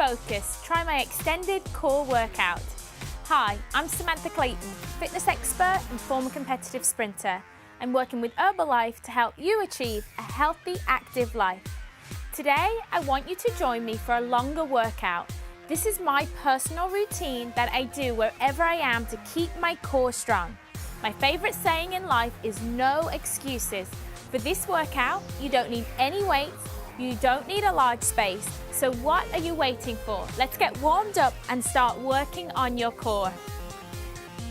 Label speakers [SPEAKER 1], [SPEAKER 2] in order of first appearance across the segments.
[SPEAKER 1] focus, try my extended core workout. Hi, I'm Samantha Clayton, fitness expert and former competitive sprinter. I'm working with Herbalife to help you achieve a healthy, active life. Today, I want you to join me for a longer workout. This is my personal routine that I do wherever I am to keep my core strong. My favorite saying in life is no excuses. For this workout, you don't need any weights, you don't need a large space. So what are you waiting for? Let's get warmed up and start working on your core.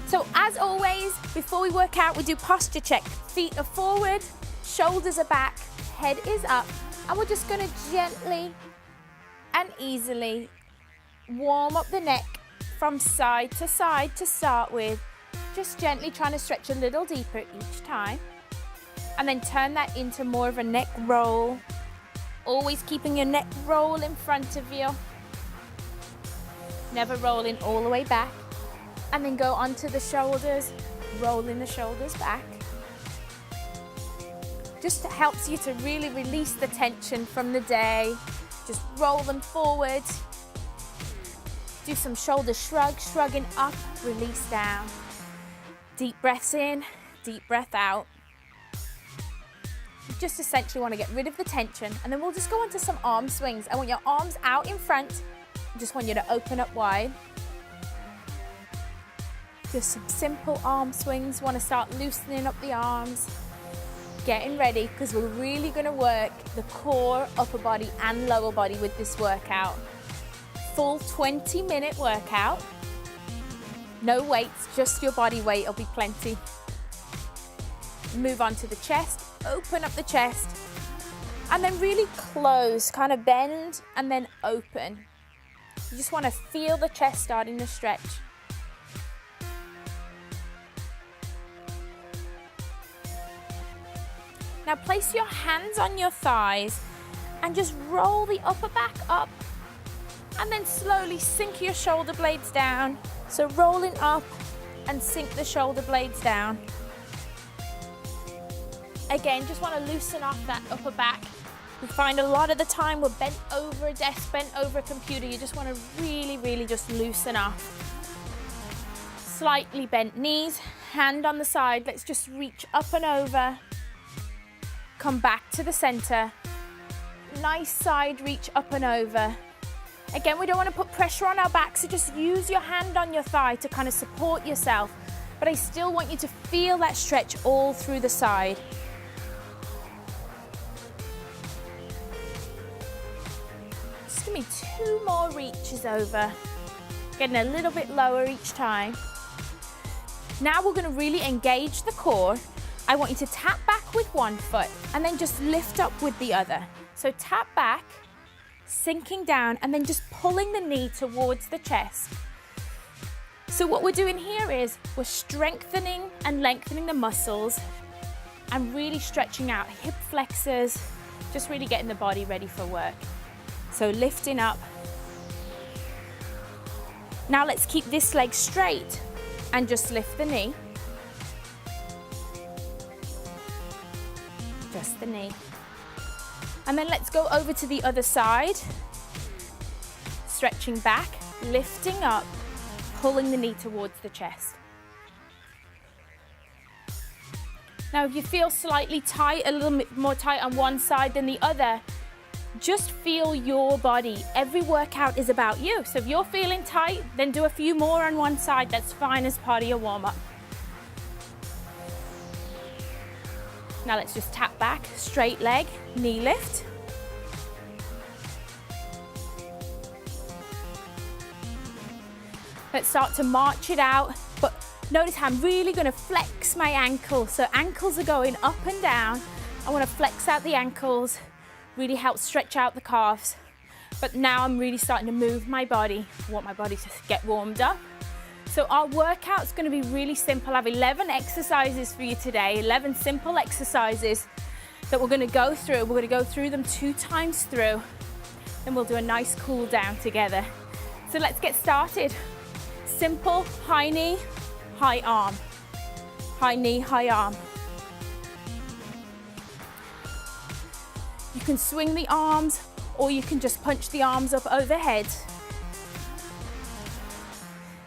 [SPEAKER 1] So as always, before we work out, we do posture check. Feet are forward, shoulders are back, head is up, and we're just gonna gently and easily warm up the neck from side to start with. Just gently trying to stretch a little deeper each time. And then turn that into more of a neck roll. Always keeping your neck roll in front of you. Never rolling all the way back. And then go onto the shoulders, rolling the shoulders back. Just helps you to really release the tension from the day. Just roll them forward. Do some shoulder shrugs, shrugging up, release down. Deep breaths in, deep breath out. You just essentially want to get rid of the tension, and then we'll just go on to some arm swings. I want your arms out in front. I just want you to open up wide. Just some simple arm swings. Want to start loosening up the arms. Getting ready, because we're really going to work the core, upper body and lower body with this workout. Full 20-minute workout. No weights, just your body weight will be plenty. Move on to the chest, open up the chest, and then really close, kind of bend and then open. You just want to feel the chest starting to stretch. Now place your hands on your thighs and just roll the upper back up, and then slowly sink your shoulder blades down. So rolling up and sink the shoulder blades down. Again, just want to loosen off that upper back. We find a lot of the time we're bent over a desk, bent over a computer. You just want to really just loosen off. Slightly bent knees, hand on the side. Let's just reach up and over. Come back to the center. Nice side reach up and over. Again, we don't want to put pressure on our back, so just use your hand on your thigh to kind of support yourself. But I still want you to feel that stretch all through the side. Just give me 2 more reaches over. Getting a little bit lower each time. Now we're going to really engage the core. I want you to tap back with one foot and then just lift up with the other. So tap back, sinking down, and then just pulling the knee towards the chest. So what we're doing here is we're strengthening and lengthening the muscles and really stretching out hip flexors, just really getting the body ready for work. So lifting up. Now let's keep this leg straight and just lift the knee. Just the knee. And then let's go over to the other side. Stretching back, lifting up, pulling the knee towards the chest. Now if you feel slightly tight, a little bit more tight on one side than the other, just feel your body. Every workout is about you. So if you're feeling tight, then do a few more on one side. That's fine as part of your warm-up. Now let's just tap back, straight leg, knee lift. Let's start to march it out, but notice how I'm really going to flex my ankles. So ankles are going up and down. I want to flex out the ankles, really help stretch out the calves. But now I'm really starting to move my body. I want my body to get warmed up. So our workout's going to be really simple. I have 11 exercises for you today, 11 simple exercises that we're going to go through. We're going to go through them 2 times through, then we'll do a nice cool down together. So let's get started. Simple, high knee, high arm. High knee, high arm. You can swing the arms, or you can just punch the arms up overhead.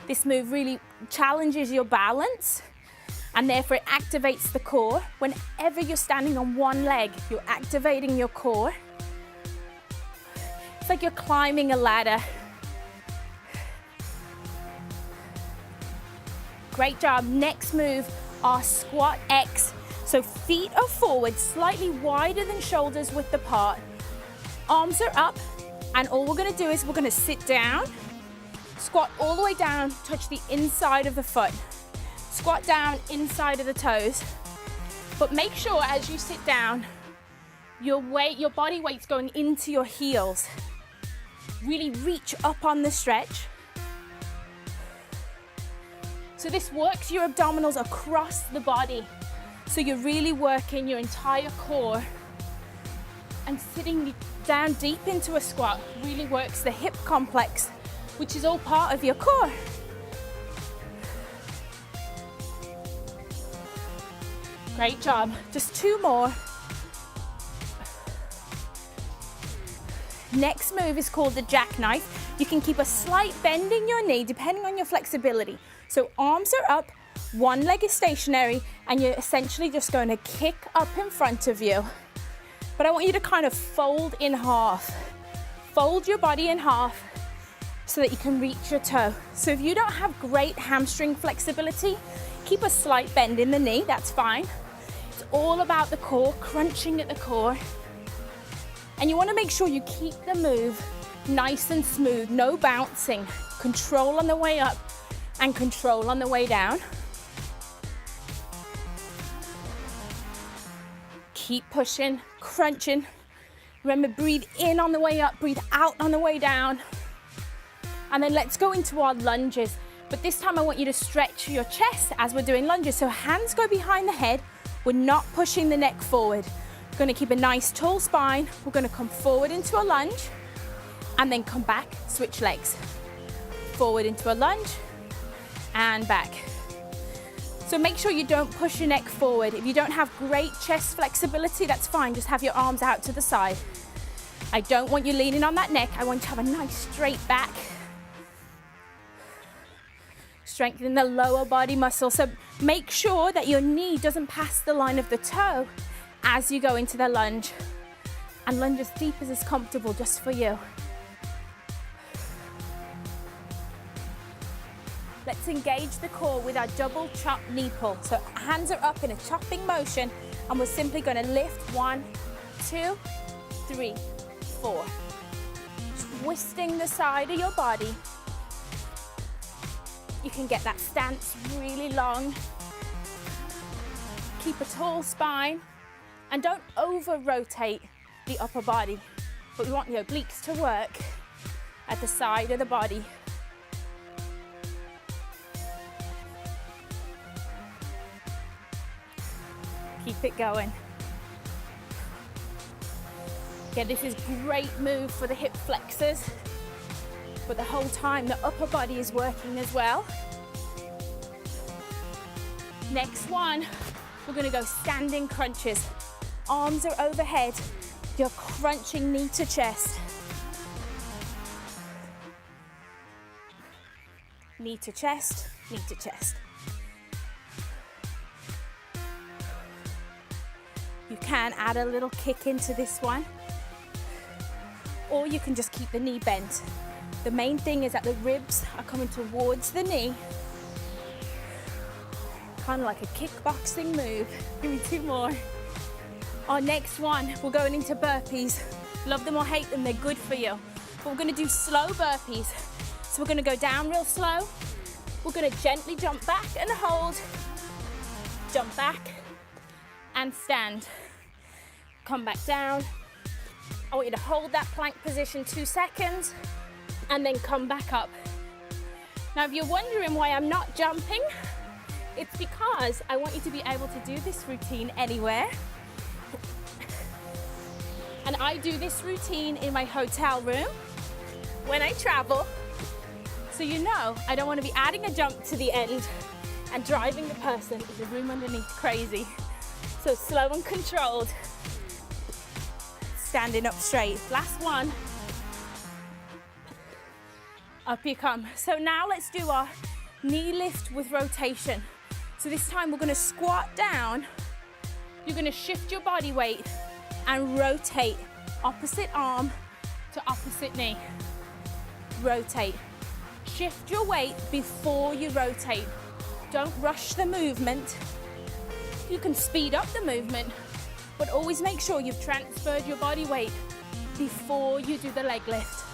[SPEAKER 1] This move really challenges your balance and therefore it activates the core. Whenever you're standing on one leg, you're activating your core. It's like you're climbing a ladder. Great job. Next move, our squat X. So feet are forward, slightly wider than shoulders width apart. Arms are up, and all we're gonna do is we're gonna sit down, squat all the way down, touch the inside of the foot. Squat down, inside of the toes. But make sure as you sit down, your body weight's going into your heels. Really reach up on the stretch. So this works your abdominals across the body. So you're really working your entire core, and sitting down deep into a squat really works the hip complex, which is all part of your core. Great job. Just 2 more. Next move is called the jackknife. You can keep a slight bend in your knee depending on your flexibility. So arms are up, one leg is stationary, and you're essentially just going to kick up in front of you. But I want you to kind of fold in half. Fold your body in half so that you can reach your toe. So if you don't have great hamstring flexibility, keep a slight bend in the knee, that's fine. It's all about the core, crunching at the core. And you want to make sure you keep the move nice and smooth, no bouncing. Control on the way up and control on the way down. Keep pushing, crunching. Remember, breathe in on the way up, breathe out on the way down. And then let's go into our lunges. But this time I want you to stretch your chest as we're doing lunges. So hands go behind the head. We're not pushing the neck forward. We're going to keep a nice tall spine. We're going to come forward into a lunge and then come back, switch legs. Forward into a lunge and back. So make sure you don't push your neck forward. If you don't have great chest flexibility, that's fine. Just have your arms out to the side. I don't want you leaning on that neck. I want you to have a nice straight back. Strengthen the lower body muscle. So make sure that your knee doesn't pass the line of the toe as you go into the lunge. And lunge as deep as is comfortable just for you. Let's engage the core with our double chop knee pull. So hands are up in a chopping motion, and we're simply going to lift 1, 2, 3, 4. Twisting the side of your body. You can get that stance really long. Keep a tall spine, and don't over-rotate the upper body, but we want the obliques to work at the side of the body. Keep it going. Yeah, this is great move for the hip flexors, but the whole time the upper body is working as well. Next one, we're gonna go standing crunches. Arms are overhead. You're crunching knee to chest. Knee to chest, knee to chest. You can add a little kick into this one, or you can just keep the knee bent. The main thing is that the ribs are coming towards the knee, kind of like a kickboxing move. Give me 2 more. Our next one, we're going into burpees. Love them or hate them, they're good for you. But we're gonna do slow burpees. So we're gonna go down real slow. We're gonna gently jump back and hold. Jump back and stand. Come back down. I want you to hold that plank position 2 seconds and then come back up. Now, if you're wondering why I'm not jumping, it's because I want you to be able to do this routine anywhere. And I do this routine in my hotel room when I travel. So you know, I don't want to be adding a jump to the end and driving the person in the room underneath crazy. So slow and controlled. Standing up straight. Last one. Up you come. So now let's do our knee lift with rotation. So this time we're gonna squat down, you're gonna shift your body weight and rotate opposite arm to opposite knee. Rotate. Shift your weight before you rotate. Don't rush the movement. You can speed up the movement, but always make sure you've transferred your body weight before you do the leg lift.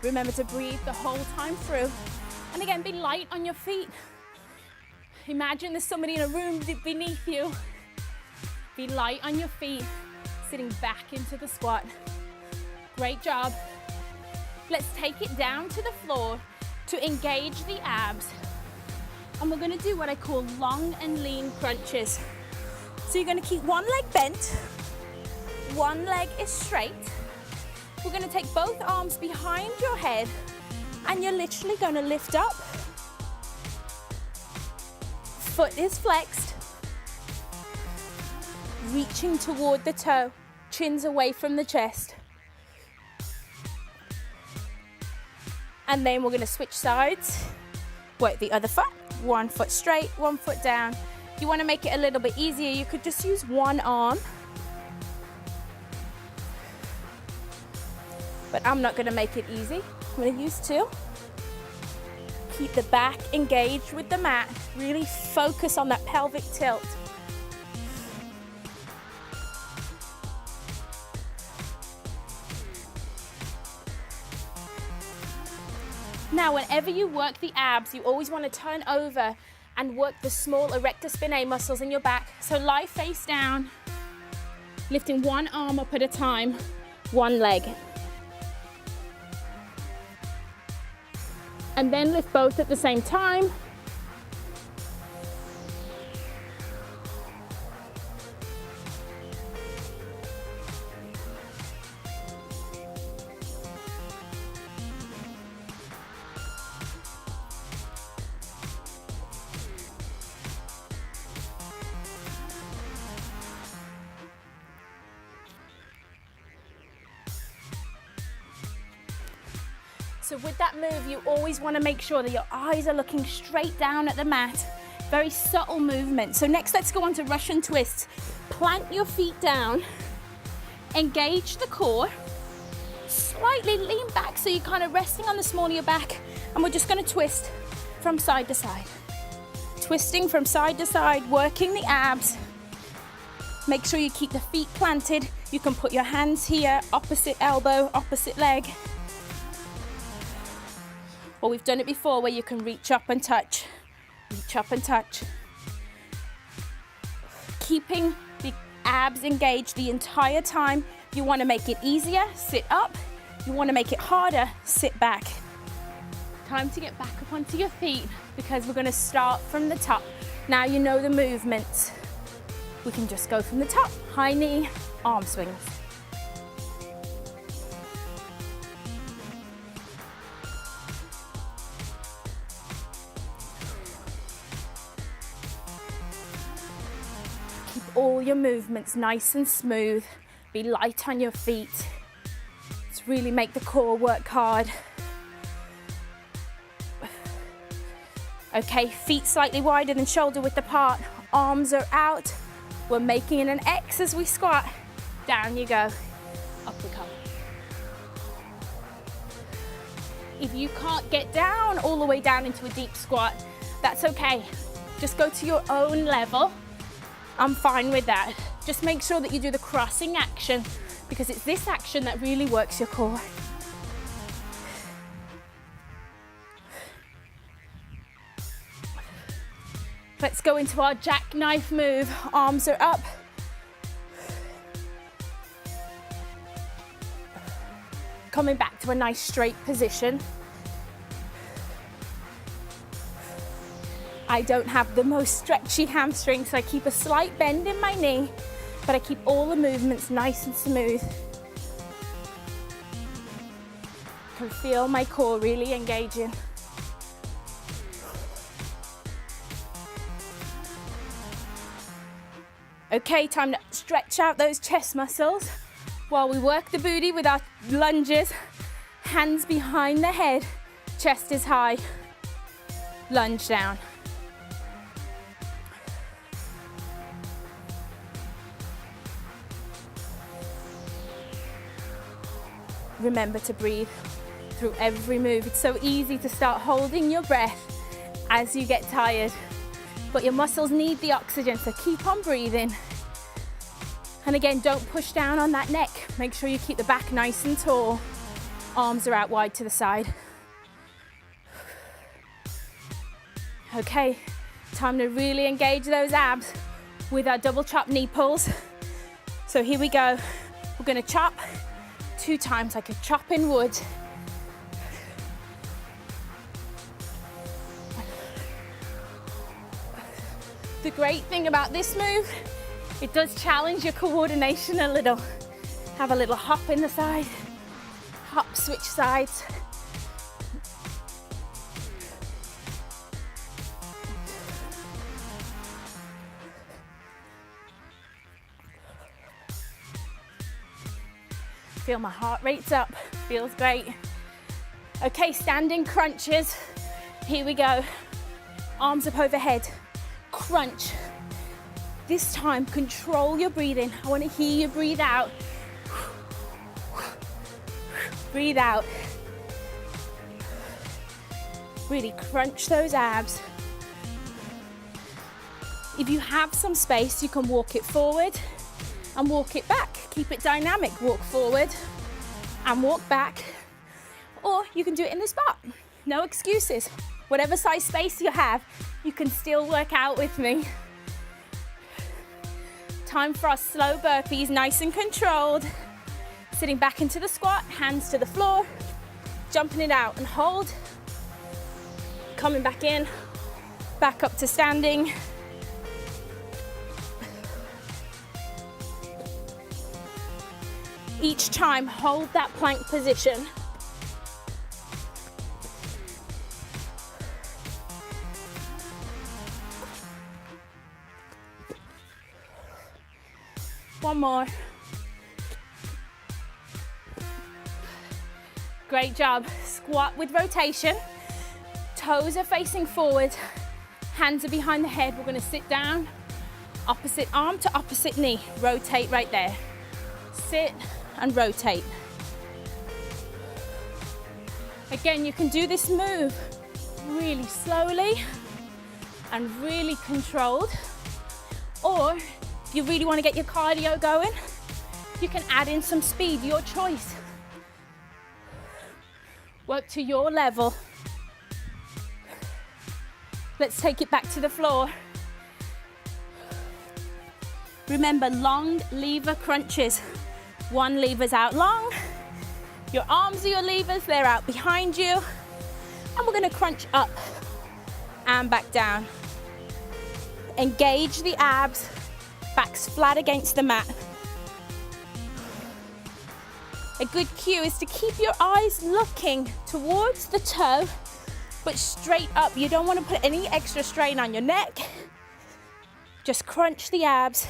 [SPEAKER 1] Remember to breathe the whole time through. And again, be light on your feet. Imagine there's somebody in a room beneath you. Be light on your feet, sitting back into the squat. Great job. Let's take it down to the floor to engage the abs. And we're gonna do what I call long and lean crunches. So you're gonna keep one leg bent, one leg is straight. We're gonna take both arms behind your head and you're literally gonna lift up. Foot is flexed. Reaching toward the toe, chins away from the chest. And then we're gonna switch sides. Work the other foot, one foot straight, one foot down. If you wanna make it a little bit easier, you could just use one arm. But I'm not gonna make it easy. I'm gonna use two. Keep the back engaged with the mat. Really focus on that pelvic tilt. Now, whenever you work the abs, you always want to turn over and work the small erector spinae muscles in your back. So lie face down, lifting one arm up at a time, one leg. And then lift both at the same time. So with that move, you always want to make sure that your eyes are looking straight down at the mat. Very subtle movement. So next, let's go on to Russian twists. Plant your feet down, engage the core, slightly lean back so you're kind of resting on the small of your back, and we're just going to twist from side to side. Twisting from side to side, working the abs. Make sure you keep the feet planted. You can put your hands here, opposite elbow, opposite leg. Or we've done it before where you can reach up and touch. Reach up and touch. Keeping the abs engaged the entire time. If you want to make it easier, sit up. If you want to make it harder, sit back. Time to get back up onto your feet because we're going to start from the top. Now you know the movements. We can just go from the top. High knee, arm swings. All your movements nice and smooth. Be light on your feet. Let's really make the core work hard. Okay, feet slightly wider than shoulder width apart. Arms are out. We're making an X as we squat. Down you go. Up we come. If you can't get down all the way down into a deep squat, that's okay. Just go to your own level. I'm fine with that. Just make sure that you do the crossing action because it's this action that really works your core. Let's go into our jackknife move. Arms are up. Coming back to a nice straight position. I don't have the most stretchy hamstring, so I keep a slight bend in my knee, but I keep all the movements nice and smooth. I can feel my core really engaging. Okay, time to stretch out those chest muscles while we work the booty with our lunges. Hands behind the head, chest is high. Lunge down. Remember to breathe through every move. It's so easy to start holding your breath as you get tired, but your muscles need the oxygen, so keep on breathing. And again, don't push down on that neck. Make sure you keep the back nice and tall. Arms are out wide to the side. Okay, time to really engage those abs with our double chop knee pulls. So here we go. We're gonna chop 2 times like a chopping wood. The great thing about this move, it does challenge your coordination a little. Have a little hop in the side, hop, switch sides. Feel my heart rate's up, feels great. Okay, standing crunches. Here we go. Arms up overhead, crunch. This time, control your breathing. I want to hear you breathe out. Breathe out. Really crunch those abs. If you have some space, you can walk it forward and walk it back. Keep it dynamic. Walk forward and walk back. Or you can do it in the spot. No excuses. Whatever size space you have, you can still work out with me. Time for our slow burpees, nice and controlled. Sitting back into the squat, hands to the floor, jumping it out and hold. Coming back in, back up to standing. Each time, hold that plank position. One more. Great job. Squat with rotation. Toes are facing forward. Hands are behind the head. We're going to sit down. Opposite arm to opposite knee. Rotate right there. Sit and rotate. Again, you can do this move really slowly and really controlled. Or if you really want to get your cardio going, you can add in some speed, your choice. Work to your level. Let's take it back to the floor. Remember, long lever crunches. One lever's out long. Your arms are your levers, they're out behind you. And we're gonna crunch up and back down. Engage the abs, backs flat against the mat. A good cue is to keep your eyes looking towards the toe, but straight up. You don't want to put any extra strain on your neck. Just crunch the abs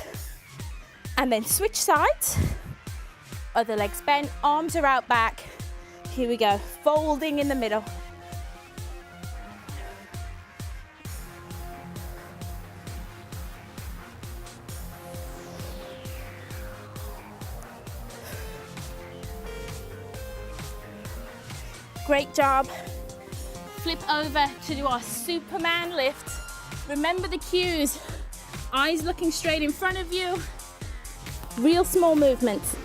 [SPEAKER 1] and then switch sides. Other legs bent, arms are out back. Here we go, folding in the middle. Great job. Flip over to do our Superman lift. Remember the cues. Eyes looking straight in front of you. Real small movements.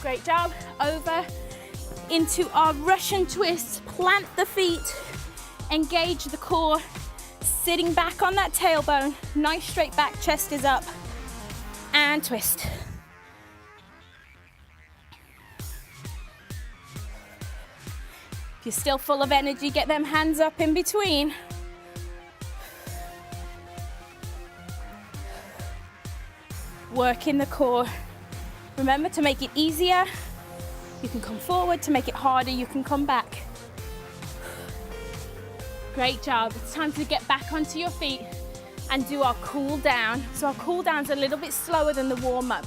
[SPEAKER 1] Great job. Over into our Russian twist. Plant the feet, engage the core, sitting back on that tailbone. Nice straight back, chest is up, and twist. If you're still full of energy, get them hands up in between.
[SPEAKER 2] working the core. Remember to make it easier, you can come forward. To make it harder, you can come back. Great job. It's time to get back onto your feet and do our cool down. So our cool down's a little bit slower than the warm up.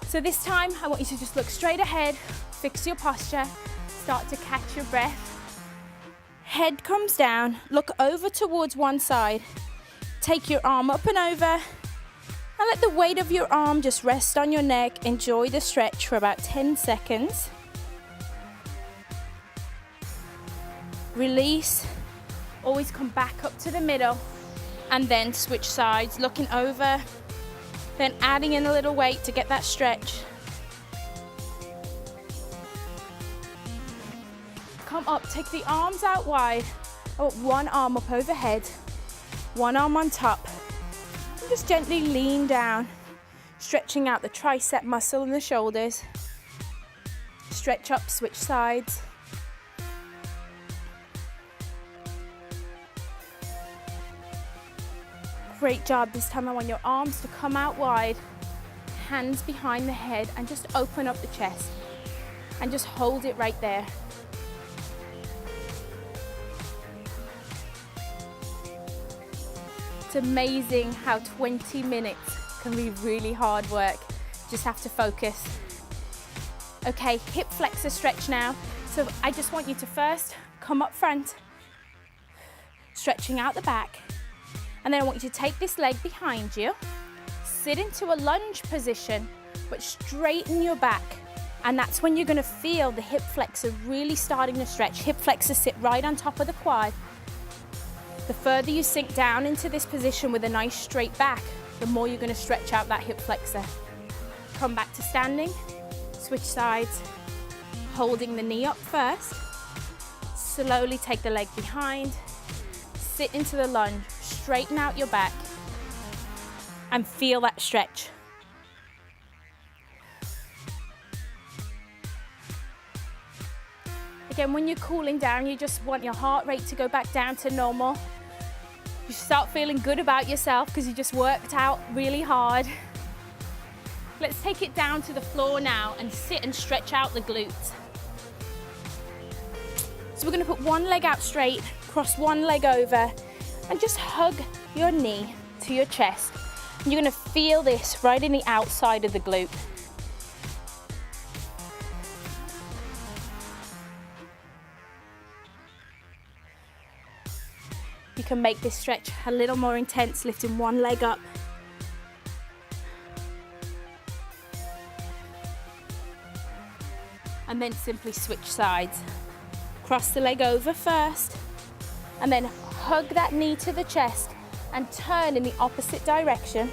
[SPEAKER 2] So this time, I want you to just look straight ahead, fix your posture, start to catch your breath. Head comes down, look over towards one side. Take your arm up and over, and let the weight of your arm just rest on your neck. Enjoy the stretch for about 10 seconds. Release. Always come back up to the middle, and then switch sides, looking over, then adding in a little weight to get that stretch. Come up, take the arms out wide. I want one arm up overhead, one arm on top. And just gently lean down, stretching out the tricep muscle and the shoulders. Stretch up, switch sides. Great job. This time I want your arms to come out wide, hands behind the head, and just open up the chest. And just hold it right there. It's amazing how 20 minutes can be really hard work. Just have to focus. Okay, hip flexor stretch now. So I just want you to first come up front, stretching out the back. And then I want you to take this leg behind you, sit into a lunge position, but straighten your back. And that's when you're gonna feel the hip flexor really starting to stretch. Hip flexor sit right on top of the quad. The further you sink down into this position with a nice straight back, the more you're gonna stretch out that hip flexor. Come back to standing, switch sides, holding the knee up first. Slowly take the leg behind, sit into the lunge, straighten out your back, and feel that stretch. Again, when you're cooling down, you just want your heart rate to go back down to normal. You start feeling good about yourself because you just worked out really hard. Let's take it down to the floor now and sit and stretch out the glutes. So we're going to put one leg out straight, cross one leg over, and just hug your knee to your chest. And you're going to feel this right in the outside of the glute. You can make this stretch a little more intense, lifting one leg up. And then simply switch sides. Cross the leg over first, and then hug that knee to the chest and turn in the opposite direction.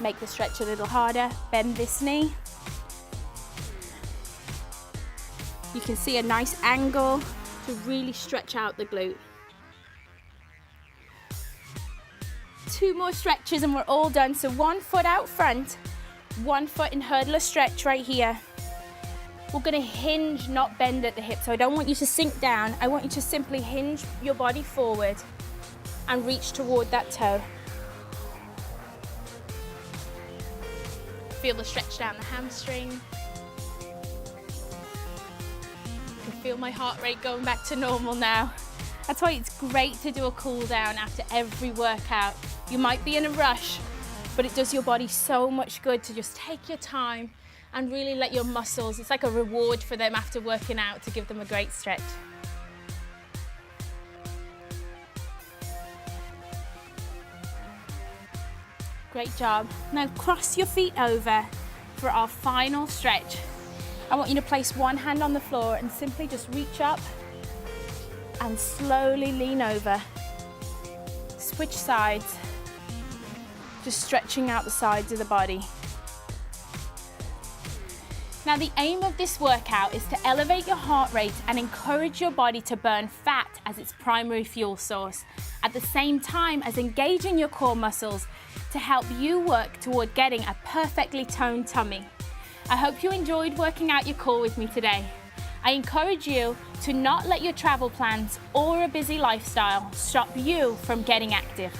[SPEAKER 2] Make the stretch a little harder, bend this knee. You can see a nice angle to really stretch out the glute. 2 more stretches and we're all done. So 1 foot out front, 1 foot in hurdler stretch right here. We're gonna hinge, not bend at the hip. So I don't want you to sink down. I want you to simply hinge your body forward and reach toward that toe. Feel the stretch down the hamstring. Feel my heart rate going back to normal now. That's why it's great to do a cool down after every workout. You might be in a rush, but it does your body so much good to just take your time and really let your muscles, it's like a reward for them after working out to give them a great stretch. Great job. Now cross your feet over for our final stretch. I want you to place one hand on the floor and simply just reach up and slowly lean over. Switch sides, just stretching out the sides of the body. Now the aim of this workout is to elevate your heart rate and encourage your body to burn fat as its primary fuel source, at the same time as engaging your core muscles to help you work toward getting a perfectly toned tummy. I hope you enjoyed working out your core with me today. I encourage you to not let your travel plans or a busy lifestyle stop you from getting active.